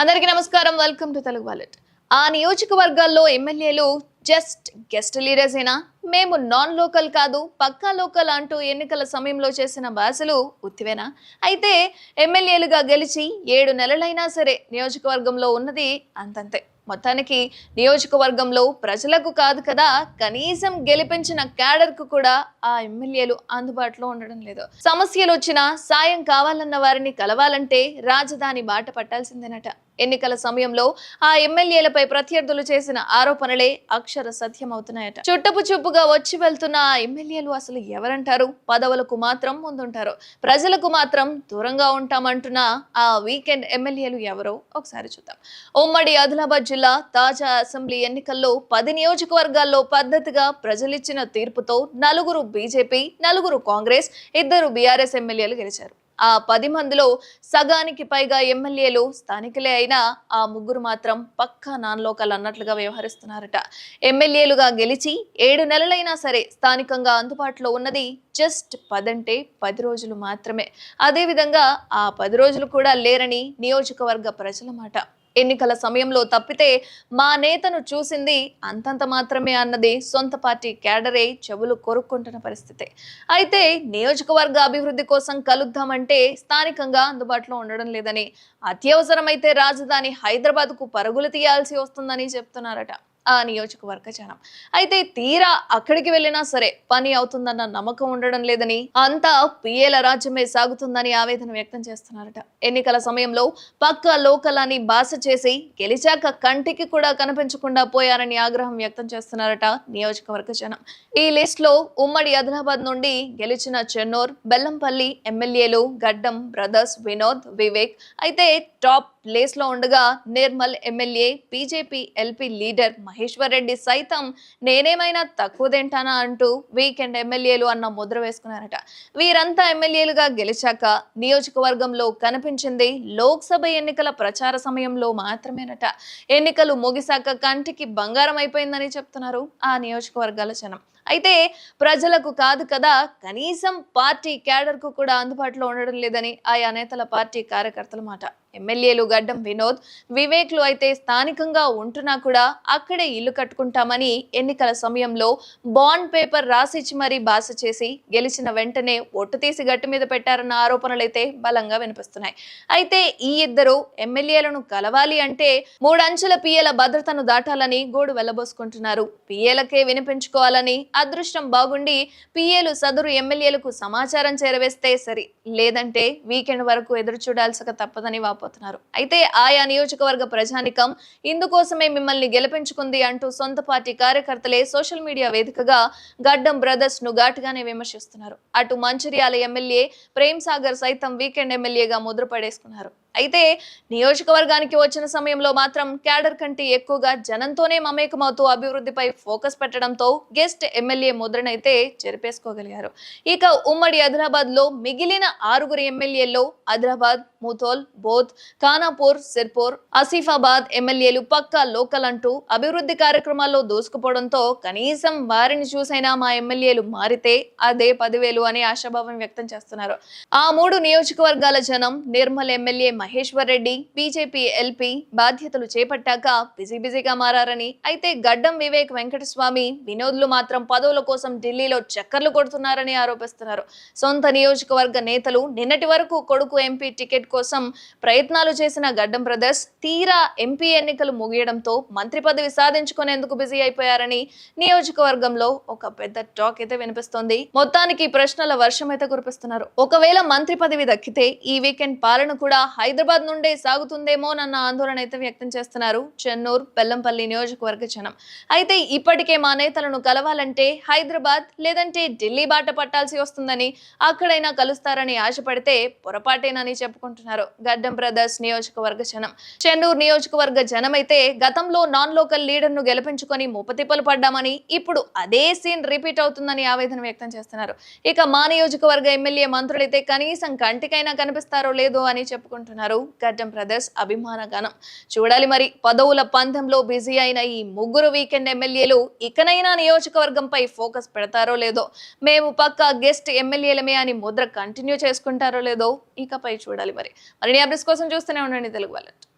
అందరికీ నమస్కారం. Welcome to Telugu wallet. ఆ నియోజకవర్గాల్లో ఎమ్మెల్యేలు జస్ట్ గెస్ట్ లీడర్సేనా? మేము నాన్ లోకల్ కాదు, పక్కా లోకల్ అంటూ ఎన్నికల సమయంలో చేసిన భాషలు ఉత్తివేనా? అయితే ఎమ్మెల్యేలుగా గెలిచి 7 నెలలైనా సరే నియోజకవర్గంలో ఉన్నది అంతంతే. మొత్తానికి నియోజకవర్గంలో ప్రజలకు కాదు కదా, కనీసం గెలిపించిన క్యాడర్కు కూడా ఆ ఎమ్మెల్యేలు అందుబాటులో ఉండడం లేదు. సమస్యలు వచ్చినా సాయం కావాలన్న వారిని కలవాలంటే రాజధాని బాట పట్టాల్సిందేనట. ఎన్నికల సమయంలో ఆ ఎమ్మెల్యేలపై ప్రత్యర్థులు చేసిన ఆరోపణలే అక్షర సత్యం అవుతున్నాయట. చుట్టపు చూపుగా వచ్చి వెళ్తున్న ఆ ఎమ్మెల్యేలు అసలు ఎవరంటారు? పదవులకు మాత్రం ముందుంటారు, ప్రజలకు మాత్రం దూరంగా ఉంటామంటున్న ఆ వీకెండ్ ఎమ్మెల్యేలు ఎవరో ఒకసారి చూద్దాం. ఉమ్మడి ఆదిలాబాద్ జిల్లా తాజా అసెంబ్లీ ఎన్నికల్లో 10 నియోజకవర్గాల్లో పద్ధతిగా ప్రజలిచ్చిన తీర్పుతో 4 బీజేపీ, 4 కాంగ్రెస్, 2 బీఆర్ఎస్ ఎమ్మెల్యేలు గెలిచారు. ఆ 10 మందిలో సగానికి పైగా ఎమ్మెల్యేలు స్థానికులే అయినా ఆ 3 మాత్రం పక్కా నాన్ లోకల్ అన్నట్లుగా వ్యవహరిస్తున్నారట. ఎమ్మెల్యేలుగా గెలిచి 7 నెలలైనా సరే స్థానికంగా అందుబాటులో ఉన్నది జస్ట్ 10 అంటే 10 రోజులు మాత్రమే. అదేవిధంగా ఆ 10 రోజులు కూడా లేరని నియోజకవర్గ ప్రజల మాట. ఎన్నికల సమయంలో తప్పితే మా నేతను చూసింది అంతంత మాత్రమే అన్నది సొంత పార్టీ క్యాడరే చెవులు కొరుక్కుంటున్న పరిస్థితి. అయితే నియోజకవర్గ అభివృద్ధి కోసం కలుద్దామంటే స్థానికంగా అందుబాటులో ఉండడం లేదని, అత్యవసరమైతే రాజధాని హైదరాబాద్కు పరుగులు తీయాల్సి వస్తుందని చెప్తున్నారట ఆ నియోజకవర్గ జనం. అయితే తీరా అక్కడికి వెళ్ళినా సరే పని అవుతుందన్న నమ్మకం ఉండడం లేదని, అంతా పిఏల రాజ్యమే సాగుతుందని ఆవేదన వ్యక్తం చేస్తున్నారట. ఎన్నికల సమయంలో పక్కా లోకల్ అని బాస చేసి గెలిచాక కంటికి కూడా కనిపించకుండా పోయారని ఆగ్రహం వ్యక్తం చేస్తున్నారట నియోజకవర్గ జనం. ఈ లిస్ట్ లో ఉమ్మడి ఆదిలాబాద్ నుండి గెలిచిన చెన్నూర్, బెల్లంపల్లి ఎమ్మెల్యేలు గడ్డం బ్రదర్స్ వినోద్, వివేక్ అయితే టాప్ ప్లేస్ లో ఉండగా, Nirmal MLA BJP LP leader Maheshwar Reddy సైతం నేనేమైనా తక్కువ తింటానా అంటూ వీకెండ్ ఎమ్మెల్యేలు అన్న ముద్ర వేసుకున్నారట. వీరంతా ఎమ్మెల్యేలుగా గెలిచాక నియోజకవర్గంలో కనిపించింది లోక్సభ ఎన్నికల ప్రచార సమయంలో మాత్రమేనట. ఎన్నికలు ముగిశాక కంటికి బంగారం అయిపోయిందని చెప్తున్నారు ఆ నియోజకవర్గాల జనం. అయితే ప్రజలకు కాదు కదా, కనీసం పార్టీ క్యాడర్ కు కూడా అందుబాటులో ఉండడం లేదని ఆయా నేతల పార్టీ కార్యకర్తల మాట. ఎమ్మెల్యేలు గడ్డం వినోద్, వివేక్లు అయితే స్థానికంగా ఉంటున్నా కూడా అక్కడే ఇల్లు కట్టుకుంటామని ఎన్నికల సమయంలో బాండ్ పేపర్ రాసిచ్చి మరీ బాస చేసి గెలిచిన వెంటనే ఒట్టు తీసి గట్టు మీద పెట్టారన్న ఆరోపణలైతే బలంగా వినిపిస్తున్నాయి. అయితే ఈ ఇద్దరు ఎమ్మెల్యేలను కలవాలి అంటే 3 అంచెల పిఏల భద్రతను దాటాలని గోడు వెళ్లబోసుకుంటున్నారు. పిఏలకే వినిపించుకోవాలని, అదృష్టం బాగుండి పిఏలు సదరు ఎమ్మెల్యేలకు సమాచారం చేరవేస్తే సరి, లేదంటే వీకెండ్ వరకు ఎదురు చూడాల్సక తప్పదని వాపోతున్నారు. అయితే ఆయా నియోజకవర్గ ప్రజానికం ఇందుకోసమే మిమ్మల్ని గెలిపించుకుంది అంటూ సొంత పార్టీ కార్యకర్తలే సోషల్ మీడియా వేదికగా గడ్డం బ్రదర్స్ ను ఘాటుగానే విమర్శిస్తున్నారు. అటు మంచిర్యాల ఎమ్మెల్యే ప్రేమ్ సాగర్ సైతం వీకెండ్ ఎమ్మెల్యేగా ముద్రపడేసుకున్నారు. అయితే నియోజకవర్గానికి వచ్చిన సమయంలో మాత్రం క్యాడర్ కంటే ఎక్కువగా జనంతోనే మమేకమవుతూ అభివృద్ధిపై ఫోకస్ పెట్టడంతో గెస్ట్ ఎమ్మెల్యే ముద్రనైతే చెరిపేసుకోగలిగారు. ఇక ఉమ్మడి ఆదిలాబాద్ లో మిగిలిన 6 ఎమ్మెల్యేల్లో ఆదిలాబాద్, ముథోల్, బోధ్, ఖానాపూర్, సిర్పూర్, ఆసిఫాబాద్ ఎమ్మెల్యేలు పక్కా లోకల్ అంటూ అభివృద్ధి కార్యక్రమాల్లో దూసుకుపోవడంతో కనీసం వారిని చూసైనా మా ఎమ్మెల్యేలు మారితే అదే 10,000 అని ఆశాభావం వ్యక్తం చేస్తున్నారు. ఆ 3 నియోజకవర్గాల జనం Nirmal MLA Maheshwar Reddy BJP LP బాధ్యతలు చేపట్టాక బిజీగా మారారని, అయితే గడ్డం వివేక్, వెంకటస్వామి, వినోద్లు మాత్రం పదవుల కోసం ఢిల్లీలో చక్కర్లు కొడుతున్నారని ఆరోపిస్తున్నారు. సొంత నియోజకవర్గ నేతలు నిన్నటి వరకు కొడుకు ఎంపీ టికెట్ కోసం ప్రయత్నాలు చేసిన గడ్డం బ్రదర్స్ తీరా ఎంపీ ఎన్నికలు ముగియడంతో మంత్రి పదవి సాధించుకునేందుకు బిజీ అయిపోయారని నియోజకవర్గంలో ఒక పెద్ద టాక్ అయితే వినిపిస్తోంది. మొత్తానికి ప్రశ్నల వర్షం అయితే కురిపిస్తున్నారు. ఒకవేళ మంత్రి పదవి దక్కితే ఈ వీకెండ్ పాలన కూడా హైదరాబాద్ నుండే సాగుతుందేమోనన్న ఆందోళన అయితే వ్యక్తం చేస్తున్నారు చెన్నూర్, బెల్లంపల్లి నియోజకవర్గ జనం. అయితే ఇప్పటికే మా నేతలను కలవాలంటే హైదరాబాద్ లేదంటే ఢిల్లీ బాట పట్టాల్సి వస్తుందని, అక్కడైనా కలుస్తారని ఆశపడితే పొరపాటేనని చెప్పుకుంటున్నారు గడ్డం బ్రదర్స్ నియోజకవర్గ జనం. చెన్నూరు నియోజకవర్గ జనం అయితే గతంలో నాన్ లోకల్ లీడర్ ను గెలిపించుకొని ముప్పతిప్పలు పడ్డామని, ఇప్పుడు అదే సీన్ రిపీట్ అవుతుందని ఆవేదన వ్యక్తం చేస్తున్నారు. ఇక మా నియోజకవర్గ ఎమ్మెల్యే మంత్రులైతే కనీసం కంటికైనా కనిపిస్తారో లేదో అని చెప్పుకుంటున్నారు గడ్డం బ్రదర్స్ అభిమాన గానం. చూడాలి మరి, పదవుల పందెంలో బిజీ అయిన ఈ 3 వీకెండ్ ఎమ్మెల్యేలు ఇకనైనా నియోజకవర్గంపై ఫోకస్ పెడతారో లేదో, మేము పక్కా గెస్ట్ ఎమ్మెల్యేలమే అని ముద్ర కంటిన్యూ చేసుకుంటారో లేదో ఇకపై చూడాలి మరి. మరిన్ని అప్డేట్స్ కోసం చూస్తూనే ఉండండి తెలుగు వాలెట్.